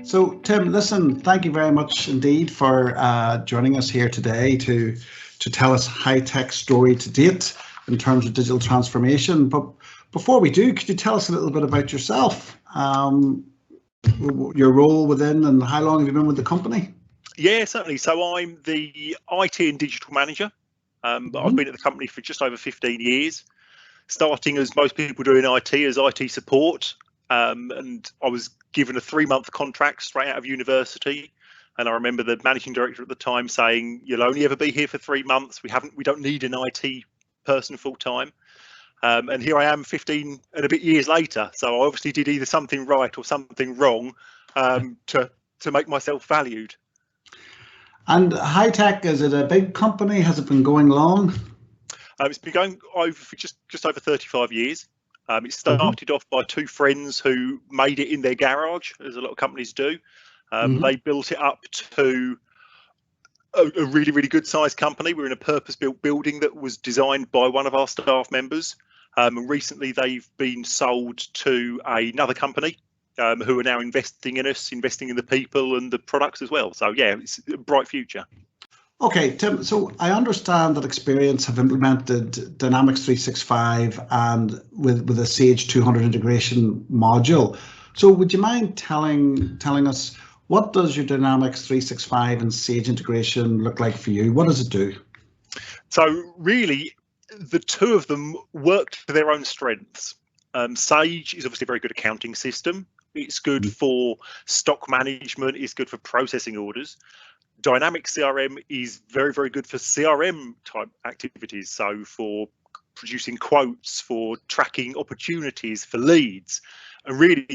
So, Tim, listen, thank you very much indeed for joining us here today to tell us Hytek's story to date in terms of digital transformation. But before we do, could you tell us a little bit about yourself, your role within, and how long have you been with the company? Yeah, certainly. So I'm the IT and digital manager. But I've been at the company for just over 15 years, starting as most people do in IT as IT support. And I was given a 3-month contract straight out of university. And I remember the managing director at the time saying, "You'll only ever be here for 3 months. We don't need an IT person full time." And here I am 15 and a bit years later. So I obviously did either something right or something wrong to make myself valued. And Hytek, is it a big company? Has it been going long? It's been going over for just over 35 years. It started off by 2 friends who made it in their garage, as a lot of companies do. They built it up to a really, really good sized company. We're in a purpose-built building that was designed by one of our staff members. And recently they've been sold to another company who are now investing in us, investing in the people and the products as well. So yeah, it's a bright future. Okay, Tim, so I understand that Xperience have implemented Dynamics 365 and with a Sage 200 integration module. So would you mind telling us, what does your Dynamics 365 and Sage integration look like for you? What does it do? So really, the two of them work to their own strengths. Sage is obviously a very good accounting system. It's good for stock management. It's good for processing orders. Dynamics CRM is very, very good for CRM type activities. So for producing quotes, for tracking opportunities, for leads. And really,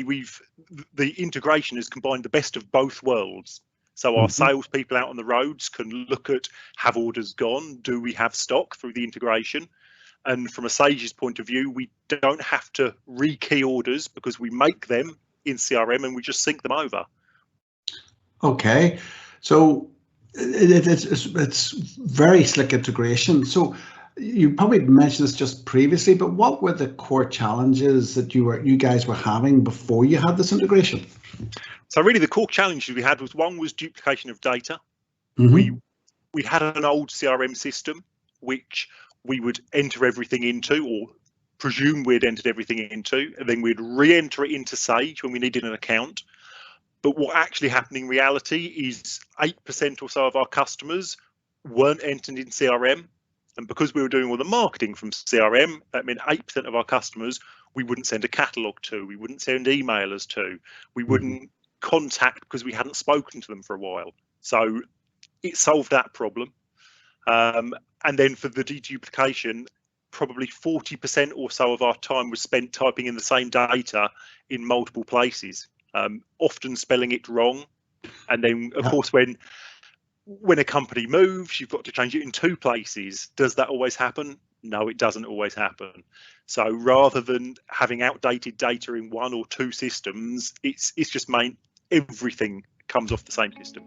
the integration has combined the best of both worlds. So our salespeople out on the roads can look at, have orders gone? Do we have stock through the integration? And from a Sage's point of view, we don't have to rekey orders because we make them in CRM and we just sync them over. Okay, so it's very slick integration. So you probably mentioned this just previously, but what were the core challenges that you guys were having before you had this integration? So really, the core challenges we had was duplication of data. We had an old CRM system which we would enter everything into, or presume we'd entered everything into, and then we'd re-enter it into Sage when we needed an account. But what actually happened in reality is 8% or so of our customers weren't entered in CRM. And because we were doing all the marketing from CRM, that meant 8% of our customers we wouldn't send a catalogue to, we wouldn't send emailers to, we wouldn't contact because we hadn't spoken to them for a while. So it solved that problem. And then for the deduplication, probably 40% or so of our time was spent typing in the same data in multiple places, often spelling it wrong. And then, of course, when a company moves, you've got to change it in 2 places. Does that always happen? No, it doesn't always happen. So rather than having outdated data in 1 or 2 systems, it's just everything comes off the same system.